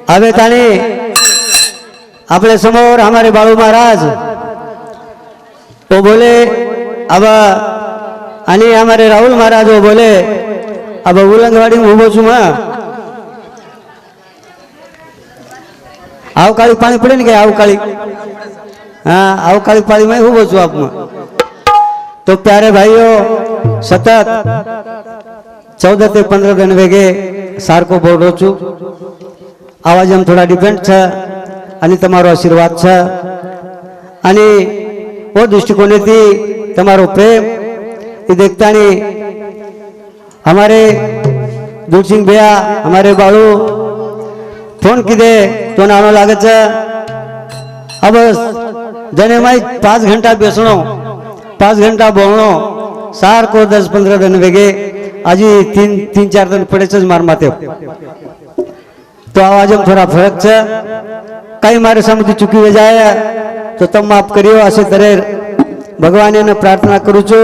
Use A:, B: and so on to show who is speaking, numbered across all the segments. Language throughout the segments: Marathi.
A: હવે ताने अपने समोर हमारे बाळू महाराज वो बोले अब आणि हमारे राहुल महाराज वो बोले अब उलंगवाड़ी में उभो छू आवकाळी पाणी पड़े नहीं आवकाळी हाँ आवकाळी पानी में उभो छू आप तो प्यारे भाइयों सतत 14 ते 15 दिन वेगे सारको बोल छू आवाज हम थोड़ा डिपेंड छ आणि तमारो आशीर्वाद छ आणि वो दृष्टिकोने थी तमारो प्रेम ये देखता नहीं हमारे दूध सिंह भैया हमारे बाळू फोन किदे तो नानो लागे छ अब जने माई 5 घंटा बेसणो 5 घंटा बोलनो सार को 10-15 दिन वेगे आजी 3-4 दिन पड़े छ मार माते तो आवाज में थोड़ा फर्क है कई मारे समुद्र चुकी हो जाए तो तब माफ करियो ऐसे तरह भगवान ने प्रार्थना करूँ छो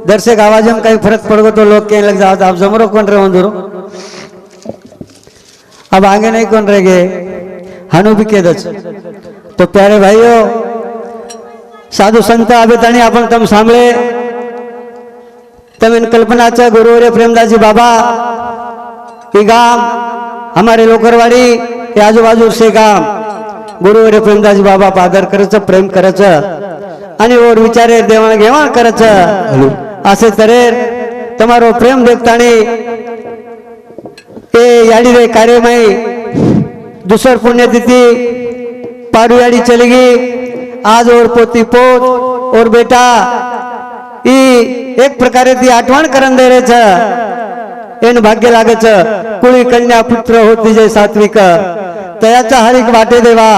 A: दर्शक आवाज में कहीं फर्क पड़ो तो लोग कहीं लग जाओ आप जमरो कौन रहे अंदरो अब आगे नहीं कौन रह गए हनु भी कह दो तो प्यारे भाइयों साधु संत आवे तानी अपन तम सांभळे तम इन कल्पनाचा गुरु रे प्रेमदास जी बाबा की गाम हमारे लोकरवाड़ी के आजूबाजू से गाम गुरु रे प्रेमदास जी बाबा आदर करच प्रेम करच आणि और विचारे देवाण घेवाण करच असे तरेर तमारो प्रेम देखतानी ए याडी रे कार्यमय दूसर पुण्यतिथि पारू याडी चली गई आज और पोती पोत और बेटा ई एक प्रकारे ती आठवण करन दे रे छ एन भाग्य लागे छ कुळी कन्या पुत्र होती जय सात्विक तयाचा हरिक वाटे देवा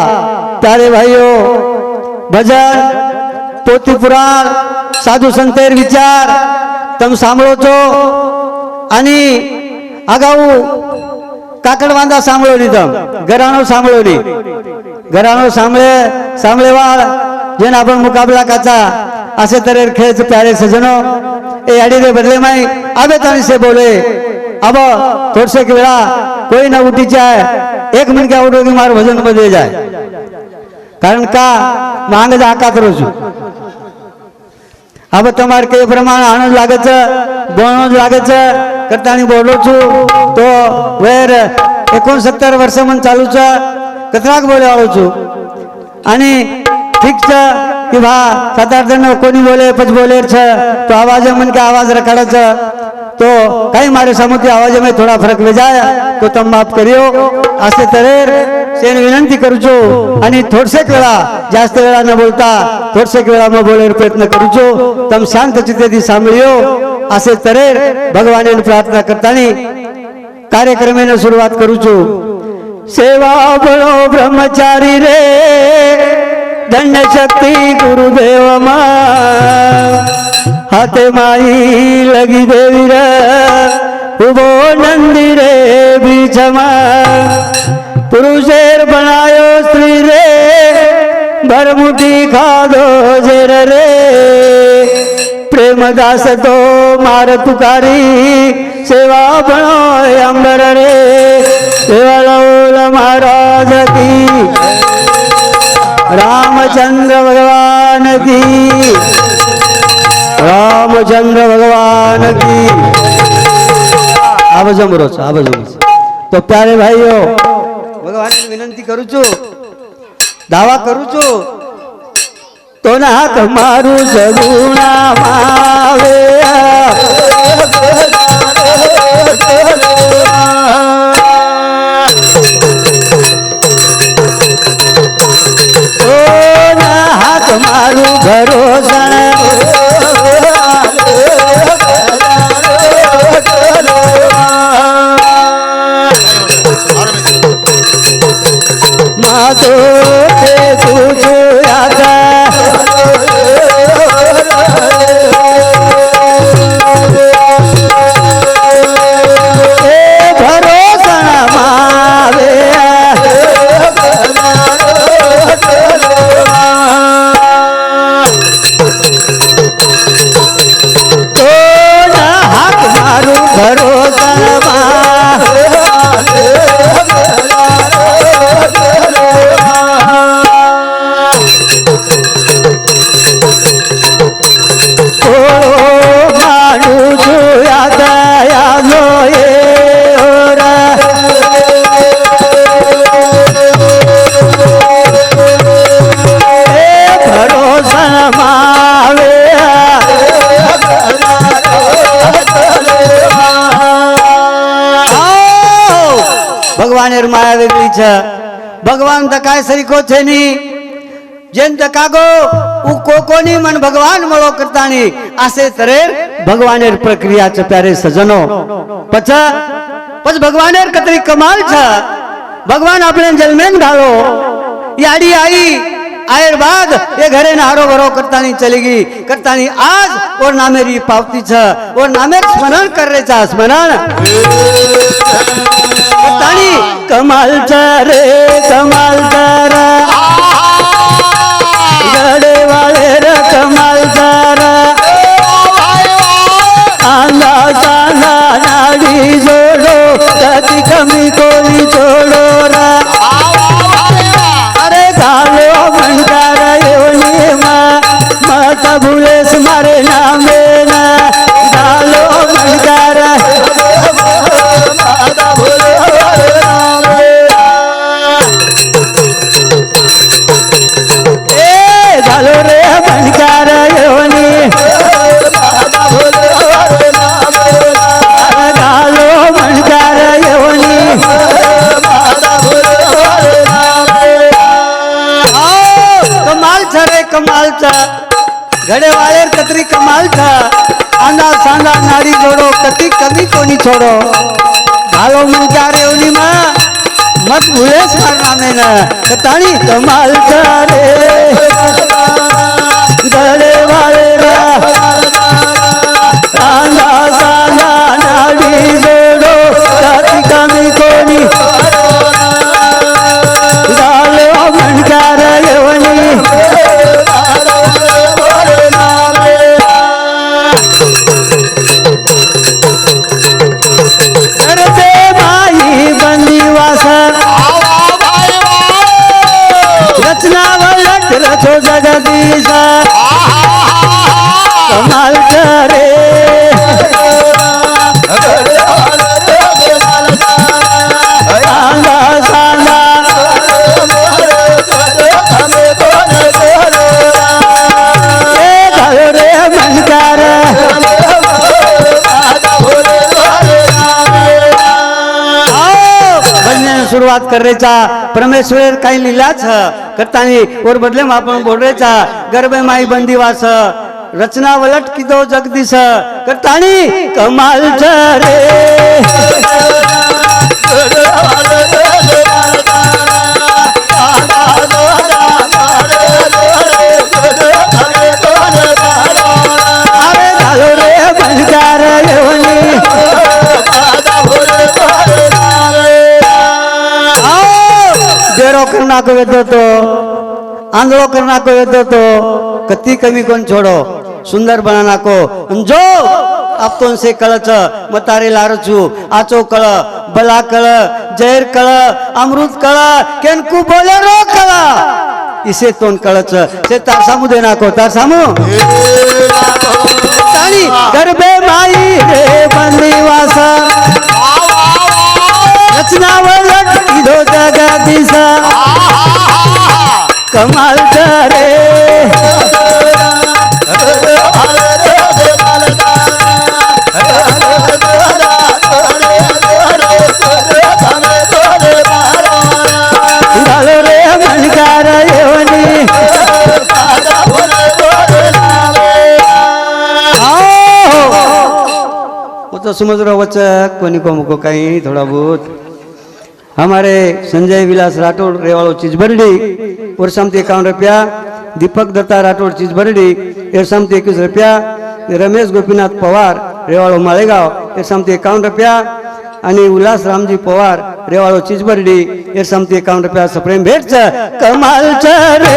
A: प्यारे भाइयों भजन पोथी पुराण साधु संतेर विचार तम सांभळो छो आणि आगाऊ काकडवांदा सांभळो नी तम घराणो सांभळो नी घराणो सांभळेवाळ जेन आपण मुकाबला काचा असे तरेर खेच प्यारे सजनो ए आड़ी रे बदले माई आबे तानी से बोले अब थोड़ से वेला कोई ना उठी जाए 1 मिनट क्या उठोगी मार भजन में दे जाए कारण का मांग जाका करो छु अब तमार के प्रमाण आनंद लागे छ बोलनो लागे छ करतानी बोलो छु तो वेर 69 वर्ष मन चालू छ कतराक बोले आलो छु आणि ठीक छ कि भा 7-8 जण कोणी बोले पच बोले छ तो आवाज मन के आवाज रखड़ा छ तो कई मारे समुद्री आवाज में थोड़ा फर्क ले जाए तो तम माफ करियो असे तरेर सेन विनंती करू छो आणि थोडसेक वेळा जास्त वेळा न बोलता थोडसेक वेळा म बोले प्रयत्न करू छो तम शांत चित्तेदी सांभळियो असे तरेर भगवान प्रार्थना करतानी कार्यक्रमेने सुरुवात करू छो सेवा बळो ब्रह्मचारी रे धन्य शक्ति गुरुदेव मा हाथे माई लगी देवी रे उबो नंदी रे बीच पुरुषेर बनायो स्त्री रे भरमुठी खादो जेर रे प्रेमदास तो मार तुकारी सेवा बनो अंबर रे सेवालोल महाराज की रामचंद्र भगवान की रामचंद्र भगवान की आवाजमरो तो प्यारे भाइयों भगवान ने विनंती करू छु दावा करू छु तो ना हाथ मारू सगुणा मावे तो ना हाथ मारू भरोसा मातो ते तुझो आता भरोसा मावे धकाय सरीको छेनी जेन धकागो उ कोकोनी मन भगवान मळो करतानी आसे तरेर भगवानेर प्रक्रिया च प्यारे सजनो पछ भगवानेर कतरी कमाल छ भगवान आपने जलमेन घालो याडी आई आयर बाद ये घरे नारो भरो करतानी चलेगी करतानी आज और नामेरी पावती छ और नामे स्मरण कर रे छ स्मरण करतानी कमाल छ रे कमाल छ रे गड़े वाले रे कमाल छ रे आंधा साना नाड़ी जोड़ो कति कमी कोई छोड़ो रा अरे गालो मनकार योनी माता भूलेस मारे नामे ना गालो मनकार माता भूले ए गालो रे मनकार योनी गालो मनकार योनी कमाल छ रे कमाल छ घड़े वाले कतरी कमाल छ आंधा सांधा नाड़ी जोड़ो कति कमी कोनी छोड़ो घालो मनकार योनी मां मत भूले मारना में न कतानी कमाल छ रे घड़े वाले रा आंधा सांधा नाड़ी जोड़ो कति कमी कोनी घालो मनकार योनी करते माई बंदीवास रचना वलट रचो जगदीश कमाल करे आंधा सांधा ए घालो रे मनकार शुरुआत कर रे चा परमेश्वर काही लीलाच करतानी और बदले में आपण बोल रे चा गर्भे माई बंदीवास रचना वलट किदो जगदीश करतानी कमाल छ रे अरे घालो रे मनकार योनी बेरो करना को वेदो तो आंधळो करना को वेदो तो कति कमी कोण छोड़ो सुंदर बनाना को जो आप तो से कळच मतारे लारचू आचो कळ बला कळ जहर कळ अमृत कळ केनकू बोले रो कळ इसे तोन कळच से तार सामू देना को तार सामू तानी गर्भे माई रे बंदीवास रचना वलट किदो जगदीश कमाल करे घालो रे मनकार योनी वो तो समुद्र वच कोनी को मुको कहीं थोड़ा बहुत हमारे संजय विलास राठौड़ रेवाड़ो चीज बरडी और समती 51 रुपया दीपक दत्ता राठौड़ चीज बरडी एर समती 21 रुपया रमेश गोपीनाथ पवार रेवाड़ो मालेगाव एर समती 51 रुपया आणि उल्हास रामजी पवार रेवाड़ो चीज बरडी एर समती 51 रुपया सप्रेम भेट छ कमाल छ रे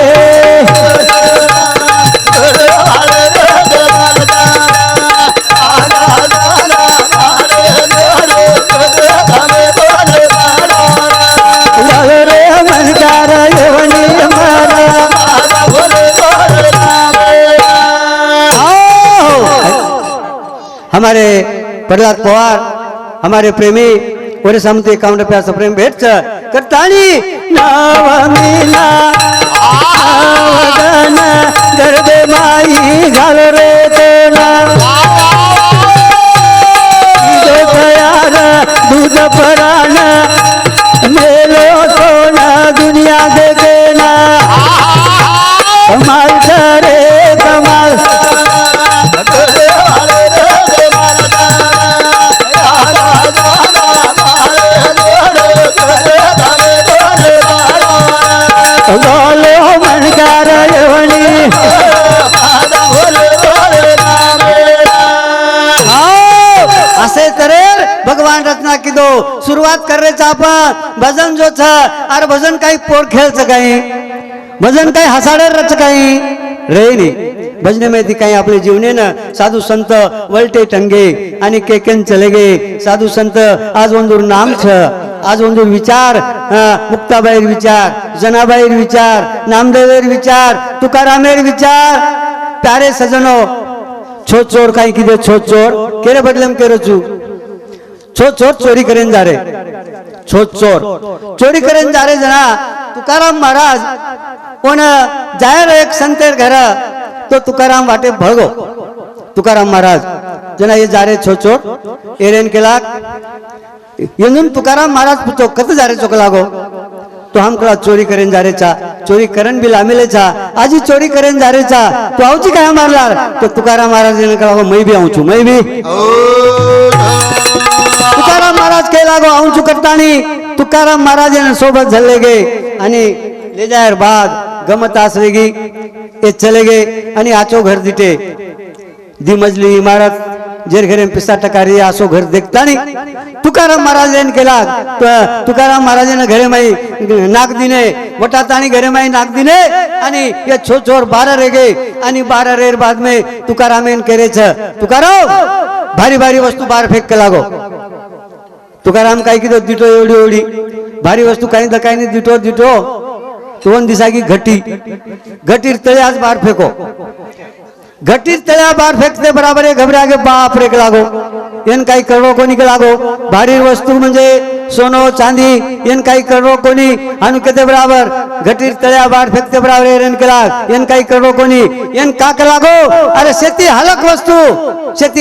A: हमारे प्रहलाद पवार हमारे प्रेमी और समते 51 रुपया सप्रेम भेट करतानी नवमीना आवगन गर्भे माई घाल रे तेना तयार दूध परान मेलो सोना दुनिया दे बोलो मनकार येवणी असे तरेर भगवान रचना कीधो सुरुवात करायचं आपण भजन जो छ अरे भजन काही पोट खेळचं काही भजन काही हसाडर रच काही रे नाही भजने में काही आपले जीवने न साधु संत वलटे टंगे आणि केकेन चले गे साधु संत आज वंदूर नाम छ आज वंदूर विचार मुक्ताबाईर विचार जनाबाईर विचार नामदेवेर विचार तुकारामेर विचार प्यारे सजनो छो चोर काही किदे छो चोर केरे बदलम केरो छू छो चोर चोरी करेन जा रे छो चोर चोरी करेन जा रे जना तुकाराम महाराज कोण जायर एक संतेर घर तो तुकाराम वाटे भळगो तुकाराम महाराज जना ये जा रे छो चोर एरेन केला येनून तुकाराम महाराज पूछो कत जा रे चोक लागो तो हम कला चोरी करेन जा रे चा चोरी करन भी लामेले चा आजी चोरी करेन जा रे चा तो आवची काय मारला तो तुकाराम महाराज ने कहा मैं भी आऊं छु मैं भी तुकाराम महाराज के लागो आऊं छु करतानी तुकाराम महाराज ने सोबत झले गए आणि ले जायर बाद गमत आसरेगी ये चले गए आणि आचो घर दिटे दी मजली इमारत जेर घरे पिसा टकारी आसो घर देखता नहीं तुकाराम महाराज ने केला तुकाराम महाराज ने घरे माई नाक दिने वटातानी घरे माई नाक दिने आणि ये छो छोर 12 रह गए आणि 12 रेर बाद में तुकाराम ने करे छ तुकाराम भारी भारी वस्तू बाहर फेक के लागो तुकाराम काय की दिटो एवढी एवढी भारी वस्तू काही द काही नाही दिटो दोन दिसागी घटी घटीर तळे आज बाहर फेको घटीर तळ्या बाहर फेकते बराबर घबरा के बाप रे लागो येन काही करो कोणी के लागो भारी वस्तू म्हणजे सोनो चांदी येन काही करो कोणी अनु केते बराबर घटीर तळ्या बाहर फेकते बराबर येन के लाग येन काही करो कोणी येन का के लागो अरे शेती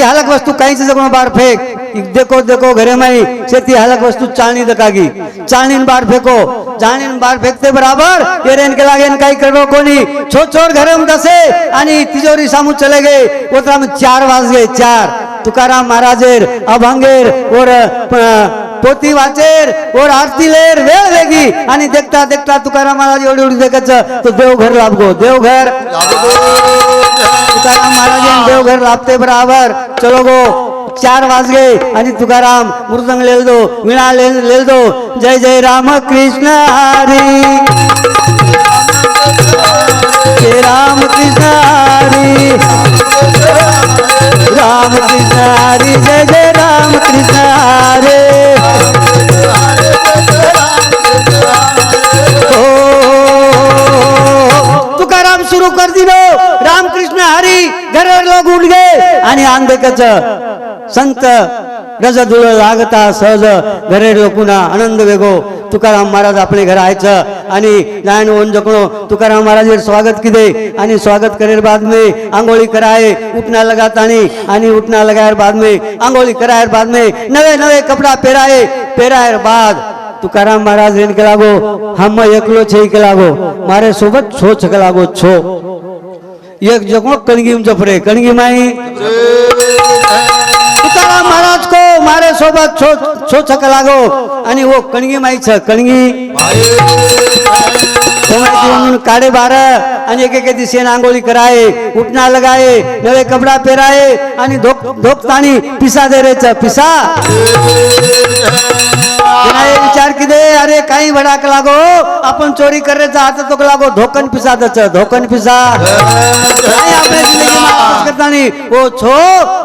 A: हालक वस्तू काही से जगो बाहर फेक देखो देखो घरे माई शेती हालक वस्तू चाळणी दकागी चाळणीन बाहर फेको चाळणीन बाहर फेकते बराबर येन के लाग येन काही करो कोणी छो छोर घरे में दसे आणि तिजोरी सामू चले गए उतरा में 4 वाज गए 4 तुकाराम महाराजेर अभंगेर और पोती वाचेर और आरती लेर वेळ वेगी आणि देखता देखता तुकाराम महाराज एवढी एवढी देखच तो देवघर लाभगो देवघर तुकाराम महाराज देवघर लाभते बराबर चलो गो 4 वाज गए आणि तुकाराम मृदंग लेल दो वीणा लेल दो जय जय राम कृष्ण हरी जय राम कृष्ण हरी राम कृष्ण हरी जय जय राम कृष्ण हरे तुकाराम शुरू कर दिलो राम कृष्ण हरी घर लोग उठ गए आणि आंधेकच संत रज धुळ लागता सहज घरे लोकुना आनंद वेगो तुकाराम महाराज अपने घर आयचं आणि लाइन ओन जकणो तुकाराम महाराज स्वागत किदे आणि स्वागत करेर बाद में आंगोली कराए उठना लगातानी आणि उठना लगाएर बाद में आंगोली कराएर बाद में नवे नवे कपड़ा पेराएर बाद तुकाराम महाराज रेन के लागो हम एकलो छे के लागो मारे सोबत छो छक लागो छो एक जगो कणगी जफरे कणगी माई तुकाराम महाराज को मारे सोबत छो छक लागो आणि वो कणगी माई छ कणगी काढ़े 12 आणि एक एक दिशेन आंगोली कराए उठना लगाए नवे कपड़ा पेराए आणि धोक ताणी पिसा दे रे छ पिसा विचार किदे अरे काही भडाक लागो आपण चोरी करायचा हात तो लागो धोकन पिसा दच धोकन पिसा काय आपले जिंदगी में करतानी ओ छो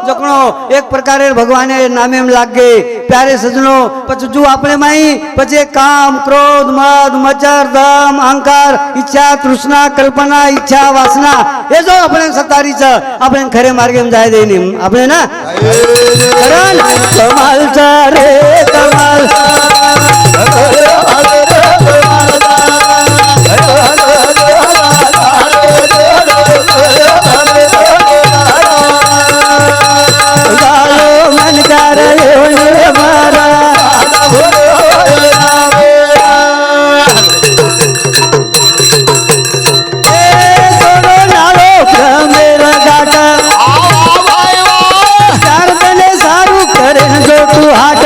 A: जकणो एक प्रकारे भगवान नामे में लाग गए प्यारे सजनो पछजू आपले माई पछे काम क्रोध मद मचर दम अहंकार इच्छा तृष्णा कल्पना इच्छा वासना हे जो आपण सतारी छ आपण खरे मार्गे में जाय देनी आपण ना कारण कमाल रे कमाल
B: हाट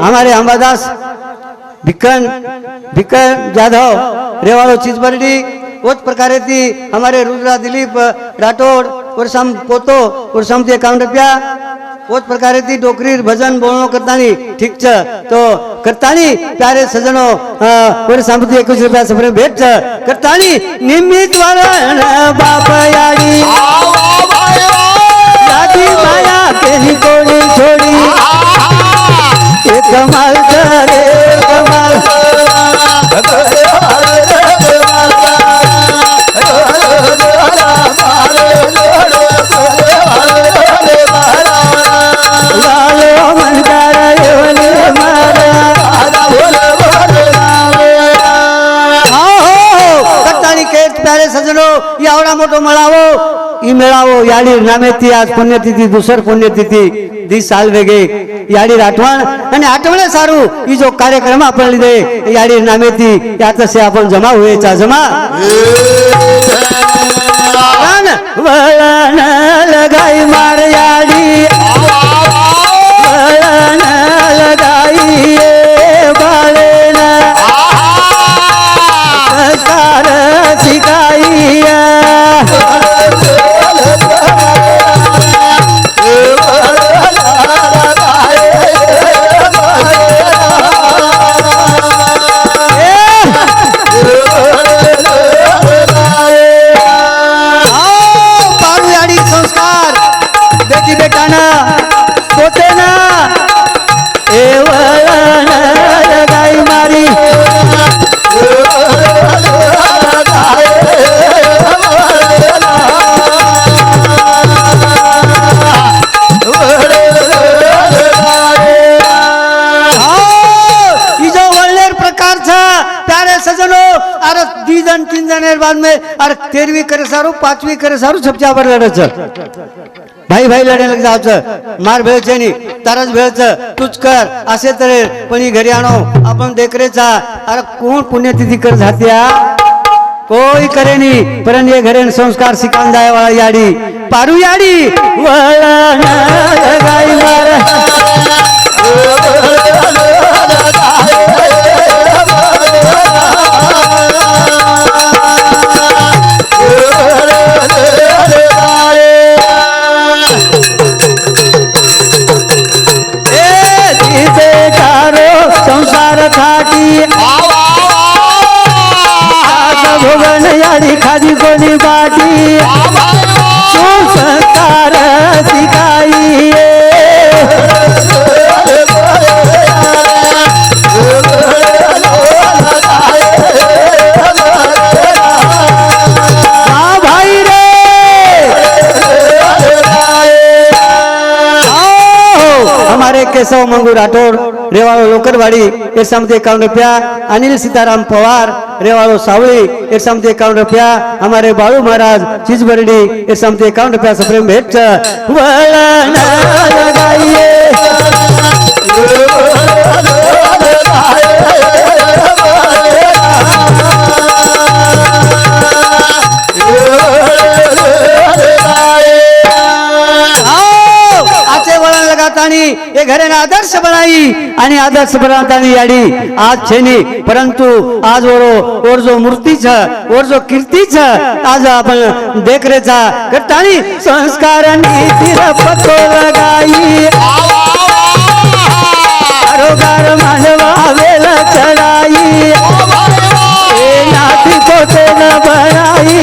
A: हमारे अंबादास भिक्कन जाधव रेवाड़ो चिजबरडी उस प्रकार थी हमारे रुद्रा दिलीप राठौड़ और सम पोतो और समझे 51 रुपया उस प्रकार थी डोकरी भजन बोलनो करतानी ठीक छ तो करतानी प्यारे सजनों और समझे 21 रुपया सफरे भेट छ करतानी निमित वरण बाप याड़ी यादी माया के निकोनी छोड़ी एक कमाल करे कमाल प्यारे सजनो एवढा मोठो मेळावो ई मेळावो याडी नामेती आज पुण्यतिथी दुसर पुण्यतिथी 20 साल वेगे याडी आठवण आणि आठवणे सारू ई जो कार्यक्रम आपण लिदे याडी नामेती यातसे आपण जमा होयचा जमा वळण लगाई मार याडी वळण लगाई बाळेना संस्कार सिकाईया बाद में अरे 13वीं करे सारू 5वीं करे सारू छपचा पर लड़े छ भाई भाई लड़ने लग जाव छ मार भेळ छे नी तरच भेळ छ तुच कर असे तरे पण ही घरी आणो आपण देखरे छा अरे कोण पुण्यतिथी कर जात्या कोई करे नी परन ये घरे संस्कार सिकान जाय वाला याडी पारू याडी वळण लगाई मार संसार खाटी भोगन याडी खादी कोणी बाटी संस्कार सिकाई भाई रे हमारे केशव मंगू राठौड़ रेवाड़ो लोकरवाड़ी एक समझे 51 रुपया अनिल सीताराम पवार रेवाड़ो सावली एक समझे 51 रुपया हमारे बालू महाराज चिजबरडी एक समझे 51 रुपया सफरे भेट वळण लगाइए ये घरे ना आदर्श बनाई आणि आदर्श बनातानी याडी आज छेनी परंतु आज और जो मूर्ति छ और जो कीर्ति छ आज आपण देख रे छा करतानी संस्कार नीति पतो लगाई आरोगार मानवा वेला चढ़ाई ए नाती पोते न बनाई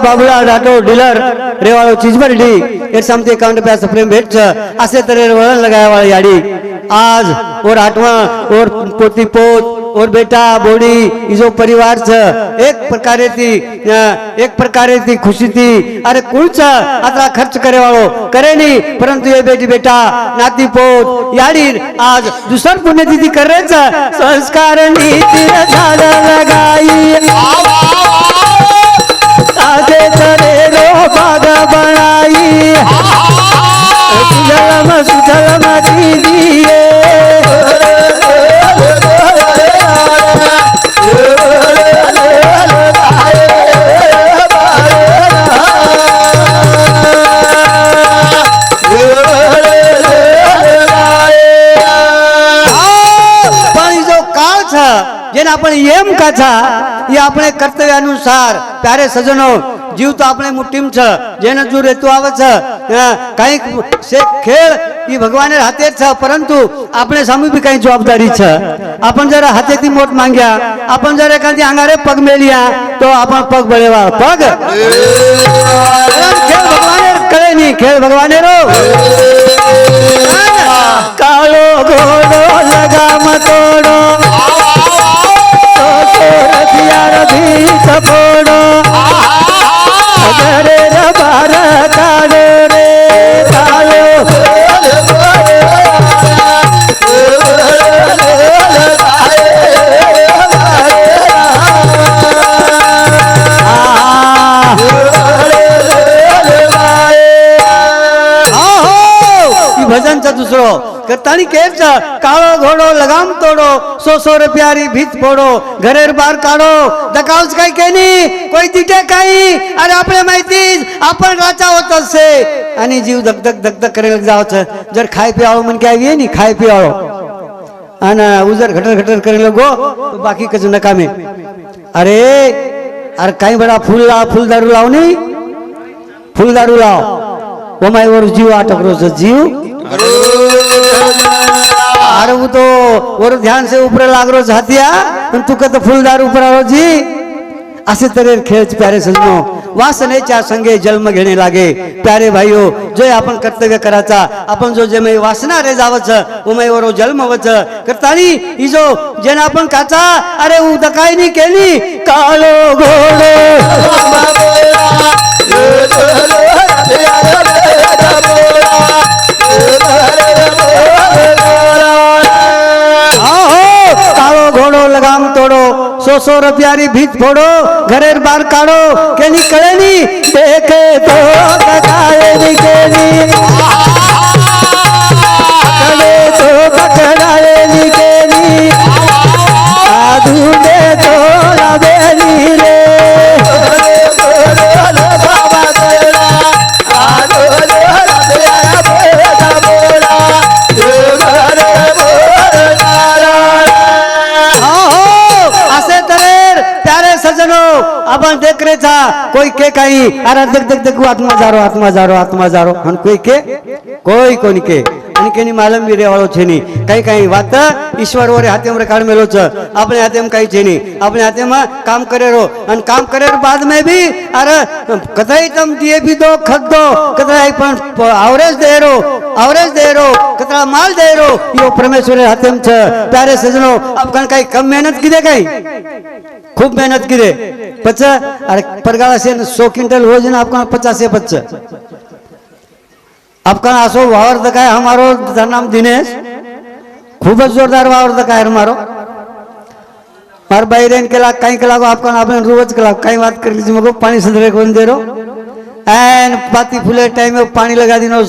A: बाबूलाल राठौड़ डीलर रेवाड़ो चिजबरडी एक समते 51 रुपया सफ्रेम भेट छ असे तरे वळण लगाया वाली याडी आज और आठवा और पोती पोत और बेटा बोड़ी इजो परिवार छ एक प्रकारे थी खुशी थी अरे कुल छ आतरा खर्च करे वालो करे नहीं परंतु ये बेटी बेटा नाती पोत याडी आज दूसर पुण्यतिथि कर रहे छ संस्कार नीति झाड़ लगाई आगे चले रो बाग बनाई सुजलम सुजलम का ये આપણે કર્તવ્ય અનુસાર પ્યારે સજનો જીવ તો આપણે મુઠ્ઠીમ છે જેને જો રેતું આવે છે કંઈક સે ખેલ એ ભગવાને હાથે છે પરંતુ આપણે સામે બી કઈ જવાબદારી છે આપણ જરા હાથેથી મોટ માંગ્યા આપણ જરા એકાદી આંગારે પગ મેલ્યા તો આપણ પગ બળેવા પગ ખેલ ભગવાને કરે નહીં ખેલ ભગવાને રો કાળો ઘોડો લગામ તોડો રથી સપોડો અગરે રબાર કાળો રે કાળો ભજન છે દૂસરો કરતાની કેર છે કાળો ઘોડો લગામ તોડો 100 રૂપિયારી ભીત ફોડો ઘરેર બાર કાઢો દકાઉસ કઈ કેની કોઈ દીટે કઈ અરે આપણે માહિતી આપણ રાચા હોતો છે આની જીવ ધક ધક ધક ધક કરે જાવ છે જર ખાઈ પીવાળો મન કે આવીએ ની ખાઈ પીવાળો અને ઉજર ઘટર ઘટર કરે લગો તો બાકી કજ નકામે અરે અરે કઈ બડા ફૂલ દારૂ લાવ ની ફૂલ દારૂ લાવ ઓમાય ઓર જીવ આટકરો છે જીવ अरे वो तो और ध्यान से ऊपर लाग रो जातिया तू कहते फूलदार ऊपर आरो जी असे तरेर खेच प्यारे सजनो वासनेच्या संगे जन्म घेणे लागे प्यारे भाईओ जो आपण कर्तव्य कराचा आपण जो जेमे वासना रे जावच उमे वरो जन्म वच करतानी ही जो जेना आपण काचा अरे उ दकाई नी केली काळो घोडो घोड़ो लगाम तोड़ो 100 रुपयारी भीत फोड़ो घरेर बार काढ़ो केनी करे नी देखे तो लगाए नी केनी करे तो पकड़ाए नी केनी आधुने तो लावेनी रे अपन देख रहे था कोई के कहीं अरे देख देख देख आत्मा जारो हन कोई के कोई कोनी के अनकेनी मालूम भी रे वालो छे नी कई कई बात ईश्वर ओरे हाथे में काढ मेलो छ अपने हाथे में कई छे नी अपने हाथे में काम करे रो अन काम करे बाद में भी अरे कतई तुम दिए भी दो खत दो कतई पण एवरेज दे रो कतरा माल दे रो यो परमेश्वर हाथे में छ प्यारे सजनो अब कई कम मेहनत की दे कई खूब मेहनत की दे पच अरे परगाला से 100 क्विंटल हो जाए आपका 50 से 50 आपका आसो वावर दकाय हमारो नाम दिनेश खूब जोरदार वावर दकाय हमारो मार भाई रेन के लाग कहीं के लागो आपका आपने रोज के लाग कहीं बात कर लीजिए मगो पानी संदरे कौन दे रो एन पाती फूले टाइम में पानी लगा दिनो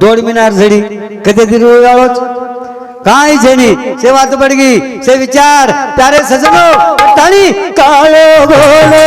A: 2 मीनार झड़ी कते दिन वालो काई छेनी से बात बढ़ गई से विचार प्यारे सजनो तानी कालो घोड़ो